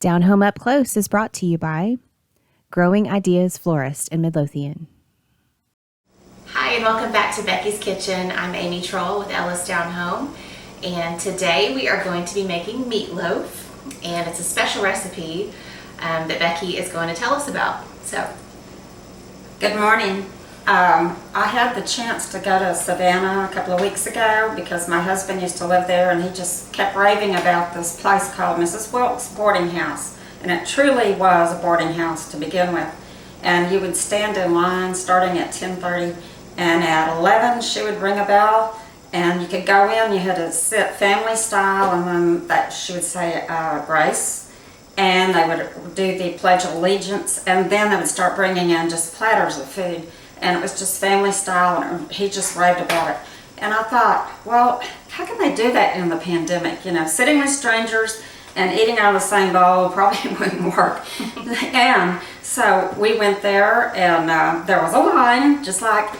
Down Home Up Close is brought to you by Growing Ideas Florist in Midlothian. Hi, and welcome back to Becky's Kitchen. I'm Amy Troll with Ellis Down Home, and today we are going to be making meatloaf, and it's a special recipe that Becky is going to tell us about. So, good morning. I had the chance to go to Savannah a couple of weeks ago because my husband used to live there, and he just kept raving about this place called Mrs. Wilkes Boarding House. And it truly was a boarding house to begin with. And you would stand in line starting at 10:30, and at 11 she would ring a bell, and you could go in. You had to sit family style, and then she would say grace, and they would do the Pledge of Allegiance, and then they would start bringing in just platters of food. And it was just family style, and he just raved about it. And I thought, well, how can they do that in the pandemic? You know, sitting with strangers and eating out of the same bowl probably wouldn't work. And so we went there, and there was a line, just like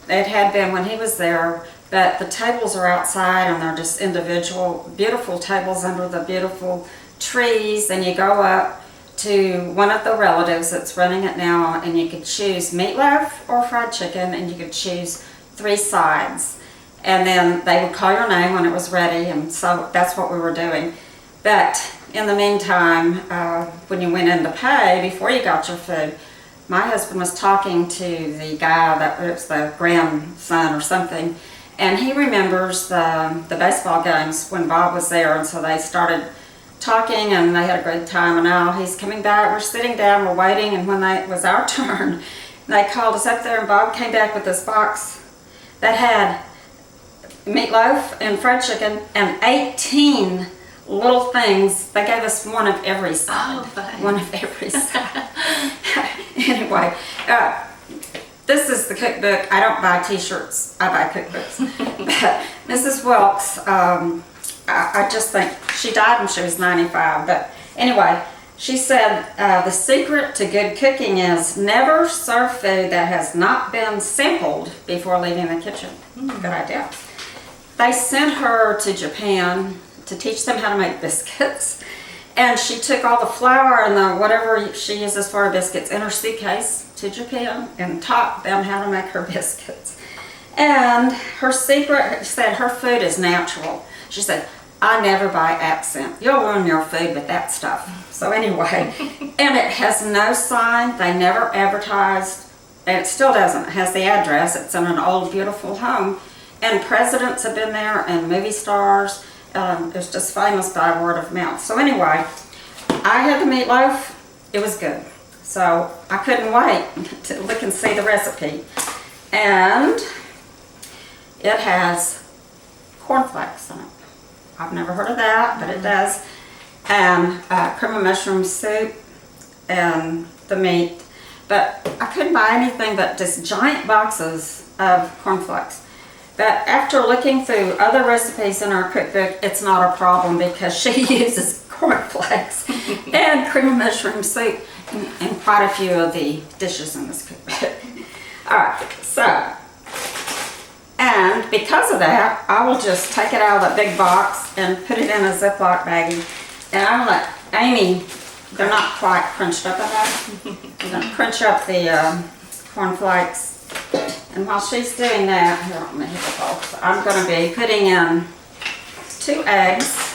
it had been when he was there, but the tables are outside, and they're just individual, beautiful tables under the beautiful trees, and you go up to one of the relatives that's running it now, and you could choose meatloaf or fried chicken, and you could choose 3 sides. And then they would call your name when it was ready, and so that's what we were doing. But in the meantime, when you went in to pay, before you got your food, my husband was talking to the guy that was the grandson or something, and he remembers the baseball games when Bob was there, and so they started talking, and they had a great time. And now he's coming back, we're sitting down, we're waiting, and when it was our turn, they called us up there, and Bob came back with this box that had meatloaf and fried chicken and 18 little things. They gave us one of every side. Oh, fun. One of every side. Anyway, this is the cookbook. I don't buy t-shirts, I buy cookbooks. But Mrs. Wilkes, I just think she died when she was 95, but anyway, she said the secret to good cooking is never serve food that has not been sampled before leaving the kitchen. Good idea. They sent her to Japan to teach them how to make biscuits, and she took all the flour and the whatever she uses for her biscuits in her suitcase to Japan and taught them how to make her biscuits. And her secret said her food is natural. She said, I never buy accent. You'll ruin your food with that stuff. So anyway, and it has no sign. They never advertised, and it still doesn't. It has the address. It's in an old, beautiful home. And presidents have been there, and movie stars. It's just famous by word of mouth. So anyway, I had the meatloaf. It was good. So I couldn't wait to look and see the recipe. And it has cornflakes in it. I've never heard of that, but it does. And cream of mushroom soup and the meat. But I couldn't buy anything but just giant boxes of cornflakes. But after looking through other recipes in our cookbook, it's not a problem because she uses cornflakes and cream of mushroom soup in quite a few of the dishes in this cookbook. All right, so. And because of that, I will just take it out of that big box and put it in a Ziploc baggie. And I'll let Amy, they're not quite crunched up enough. I'm going to crunch up the cornflakes. And while she's doing that, here, let me hit the bowl. So I'm going to be putting in 2 eggs.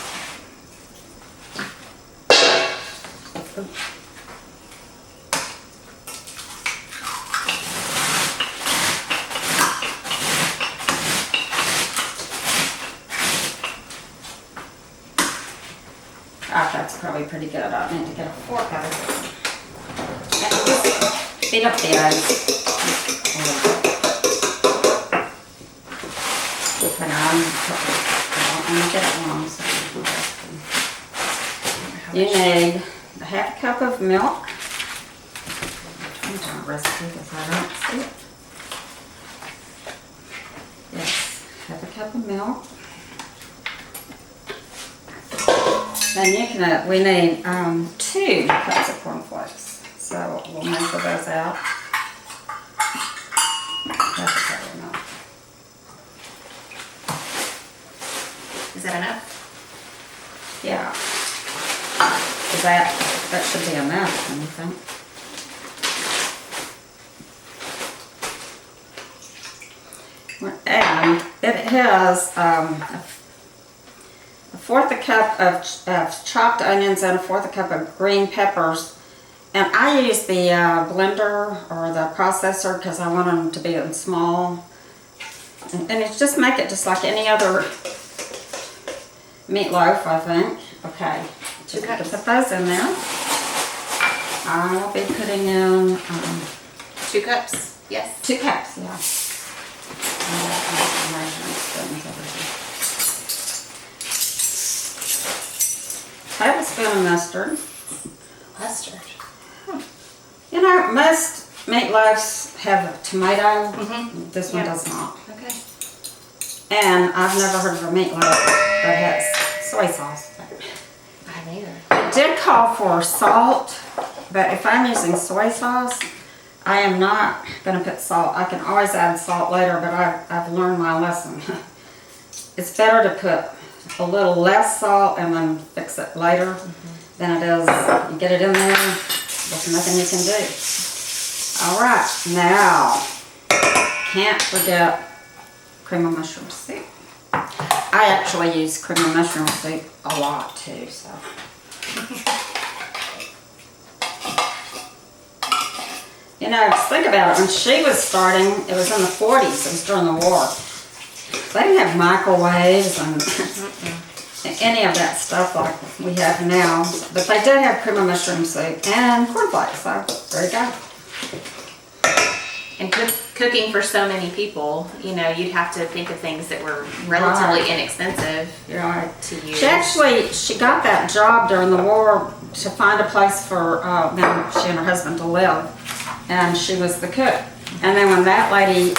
That's probably pretty good. I need to get a fork out of this. And just beat up the eggs. And I don't want to get it wrong. So you need a half cup of milk. I'm trying to recipe because I don't see it. Yes, half a cup of milk. Then you can, we need 2 cups of cornflakes. So we'll measure those out. That's a cup of milk. Is that enough? Yeah. Is that that should be enough, don't you think? And it has a fourth a cup of chopped onions and a fourth a cup of green peppers. And I use the blender or the processor because I want them to be in small. And it's just make it just like any other meatloaf, I think. Okay, just put those in there. I'll be putting in 2 cups. Yes. 2 cups, yeah. Tablespoon of mustard. Mustard. You know, most meatloafs have a tomato. This one does not. Okay. And I've never heard of a meatloaf that has soy sauce. I haven't either. It did call for salt, but if I'm using soy sauce, I am not going to put salt. I can always add salt later, but I've learned my lesson. It's better to put a little less salt and then fix it later than it is. You get it in there, there's nothing you can do. All right, now, can't forget cream of mushroom soup. I actually use cream of mushroom soup a lot too, so. You know, just think about it. When she was starting, it was in the 40s. It was during the war. They didn't have microwaves and any of that stuff like we have now. But they did have cream of mushroom soup and cornflakes. So, there you go. And cooking for so many people, you know, you'd have to think of things that were relatively inexpensive to use. She got that job during the war to find a place for them, she and her husband to live. And she was the cook. And then when that lady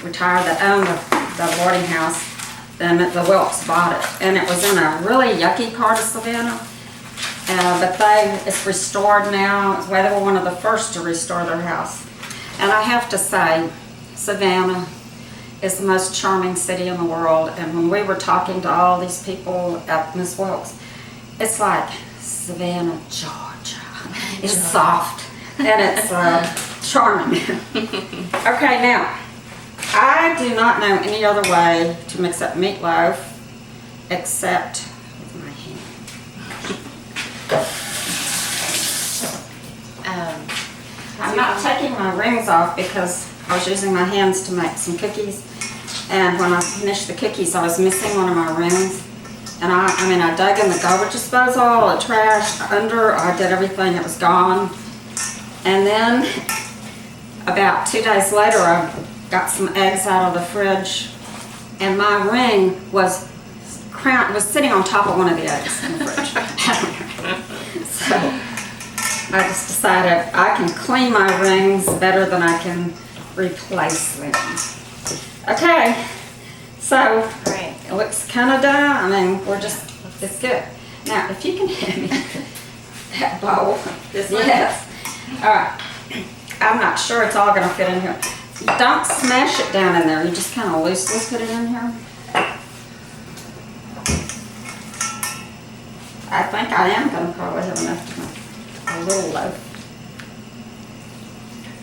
retired that owned the boarding house, then the Wilkes bought it. And it was in a really yucky part of Savannah. But it's restored now. They were one of the first to restore their house. And I have to say, Savannah is the most charming city in the world. And when we were talking to all these people at Miss Wilkes, it's like Savannah, Georgia. It's soft and it's charming. Okay, now, I do not know any other way to mix up meatloaf except with my hand. I'm not taking my rings off because I was using my hands to make some cookies. And when I finished the cookies, I was missing one of my rings. And I dug in the garbage disposal, the trash, I did everything, it was gone. And then about 2 days later, I got some eggs out of the fridge and my ring was sitting on top of one of the eggs in the fridge. So I just decided I can clean my rings better than I can replace them. Okay, so it looks kind of done. It's good. Now, if you can hand me that bowl. This one? Yes. All right. I'm not sure it's all going to fit in here. Don't smash it down in there. You just kind of loosely put it in here. I think I am going to probably have enough to make a little loaf.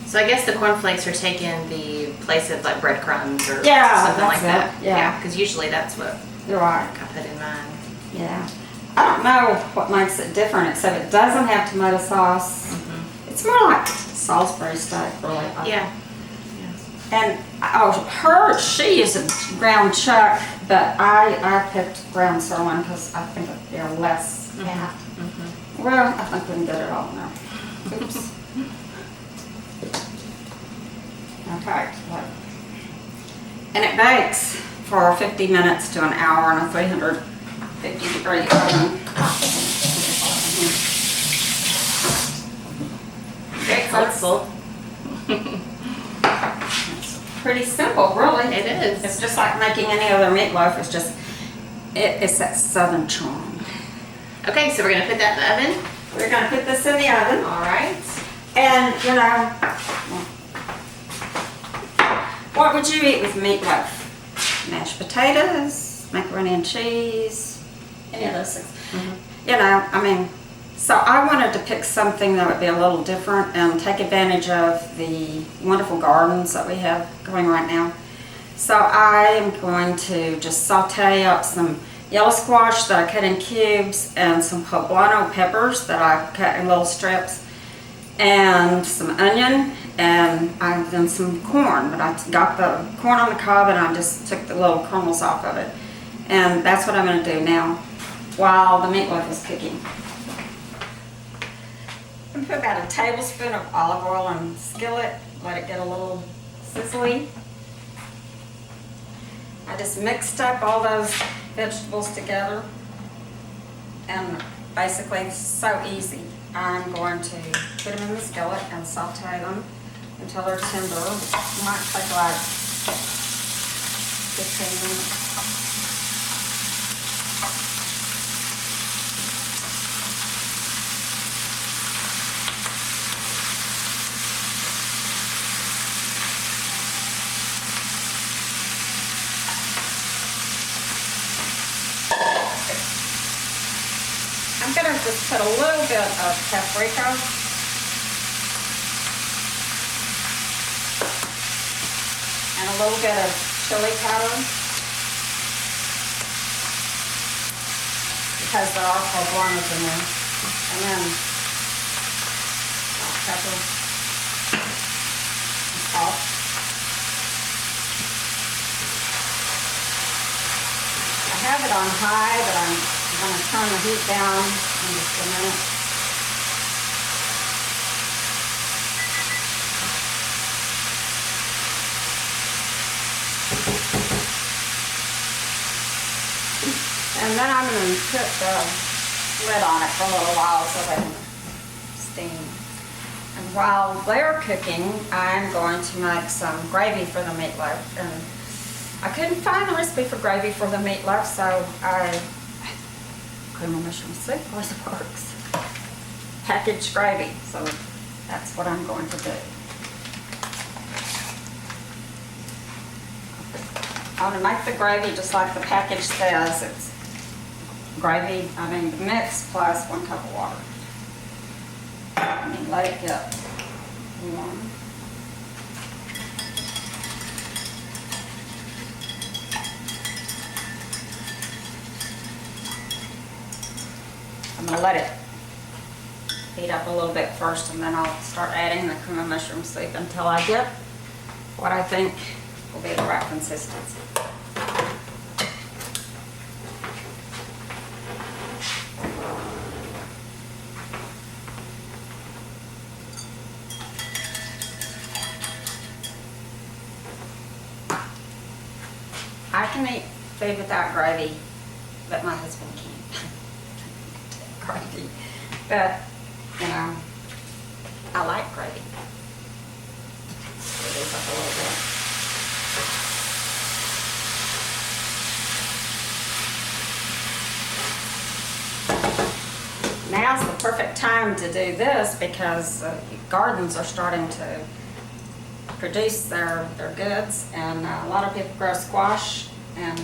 So I guess the cornflakes are taking the place of like breadcrumbs or something like that. Yeah, because usually that's what you're right. I put in mine. Yeah. I don't know what makes it different except it doesn't have tomato sauce. It's more like Salisbury steak, really. Yeah. And she uses ground chuck, but I picked ground sirloin because I think they're less fat. Well, I think we can get it all now. Oops. Okay. And it bakes for 50 minutes to an hour in a 350 degree oven. Very colorful. Pretty simple, really. It is. It's just like making any other meatloaf. It's just, it's that southern charm. Okay, so we're going to put that in the oven. We're going to put this in the oven. All right. And, you know, what would you eat with meatloaf? Mashed potatoes, macaroni and cheese, any of those things. You know, So I wanted to pick something that would be a little different and take advantage of the wonderful gardens that we have going right now. So I am going to just saute up some yellow squash that I cut in cubes and some poblano peppers that I cut in little strips and some onion, and I've done some corn, but I got the corn on the cob and I just took the little kernels off of it. And that's what I'm going to do now while the meatloaf is cooking. I'm going to put about a tablespoon of olive oil in the skillet, let it get a little sizzly. I just mixed up all those vegetables together, and basically it's so easy. I'm going to put them in the skillet and saute them until they're tender. It might take like 15 minutes. I'm going to just put a little bit of paprika and a little bit of chili powder because there are poblanos in there, and then pepper and salt. I have it on high, but I'm going to turn the heat down in just a minute. And then I'm going to put the lid on it for a little while so they can steam. And while they're cooking, I'm going to make some gravy for the meatloaf. And I couldn't find the recipe for gravy for the meatloaf, so cream of mushroom soup always works. Packaged gravy, so that's what I'm going to do. I want to make the gravy just like the package says. It's gravy, mix plus 1 cup of water. And let it get warm. I'm going to let it heat up a little bit first, and then I'll start adding the cream of mushroom soup until I get what I think will be the right consistency. I can eat food without gravy, but my husband can't. Gravy, but you know, I like gravy. Stir this up a little bit. Now's the perfect time to do this because gardens are starting to produce their goods, and a lot of people grow squash, and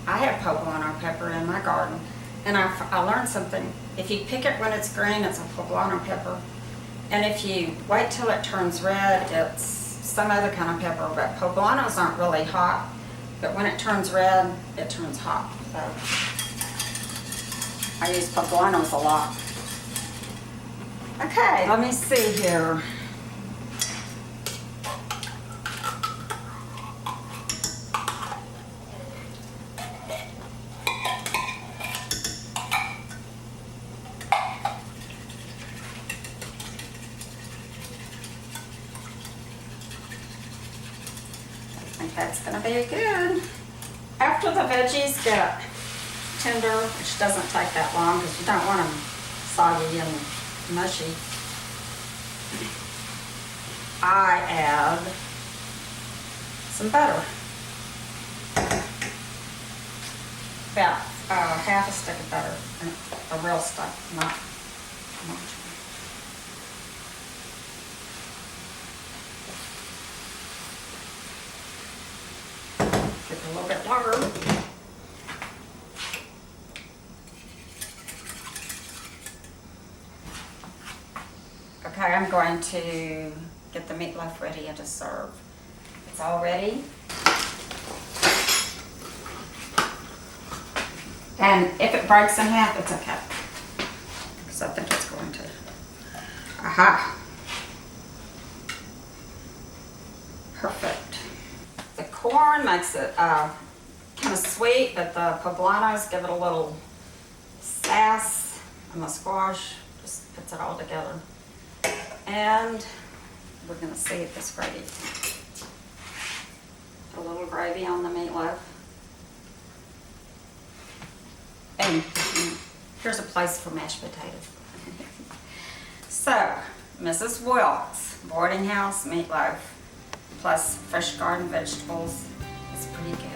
I have poblano pepper in my garden, and I learned something. If you pick it when it's green, it's a poblano pepper, and if you wait till it turns red, it's some other kind of pepper, but poblanos aren't really hot, but when it turns red, it turns hot, so I use poblanos a lot. Okay, let me see here. That's going to be good. After the veggies get tender, which doesn't take that long because you don't want them soggy and mushy, I add some butter. About half a stick of butter, the real stuff, not much. A little bit longer. going to get the meatloaf ready to serve. It's all ready. And if it breaks in half, it's okay. Because I think it's going to. Aha. Perfect. The corn makes it kind of sweet, but the poblanos give it a little sass, and the squash just puts it all together. And we're gonna see if this gravy. A little gravy on the meatloaf. And here's a place for mashed potatoes. So, Mrs. Wilkes Boarding House meatloaf plus fresh garden vegetables. It's pretty good.